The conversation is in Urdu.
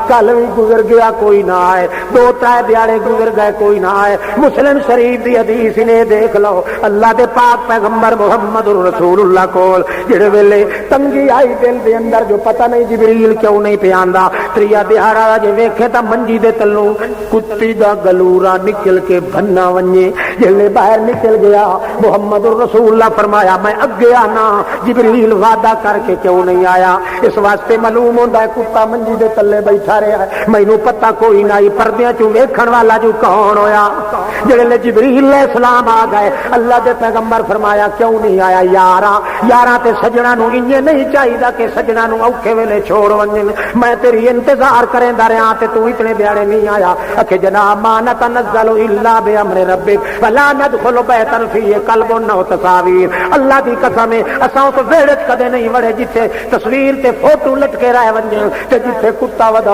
کل بھی گزر گیا کوئی نہ آئے، دو ترے دیہڑے گزر گئے کوئی نہ آئے۔ مسلم شریف دی حدیث نے دیکھ لو، اللہ دے پاک پیغمبر محمد رسول اللہ کول جڑے ویلے تنگی آئی دل دے اندر جو پتہ نہیں جبریل کیوں نہیں پہ آندا، تریا دیہڑا جے ویکھے تا منجی دے تلوں کتی دا گلورا نکل کے بھنا ونجے، جلے باہر نکل گیا محمد رسول اللہ فرمایا میں اگے آنا، جبریل وعدہ کر کے کیوں نہیں آیا؟ اس واسطے معلوم ہوندا ہے کتا منجی دے تلے بیٹھا رہا ہے، مینوں پتہ کوئی نہیں پردیاں چوں ویکھن والا جو کون ہویا؟ جڑے جبریل علیہ السلام آ گئے، اللہ دے پیغمبر فرمایا کیوں نہیں آیا؟ یاراں تے سجنا نو انجے نہیں چاہیدا کہ سجنا نو اوکھے ویلے چھوڑ ونجن، میں تیری انتظار کریندا رہا تے تو اتنے دیاڑے نہیں آیا۔ کہ جناب ما نتنزل الا بامر ربک ولا ندخل بیتا فیہ قلب و تصاویر، اللہ دی قسم ہے اساں تو ویڑے کدے نہیں وڑے جتھے تصویر تے فوٹو لٹکے رہ ونجن تے جتھے کتا ودا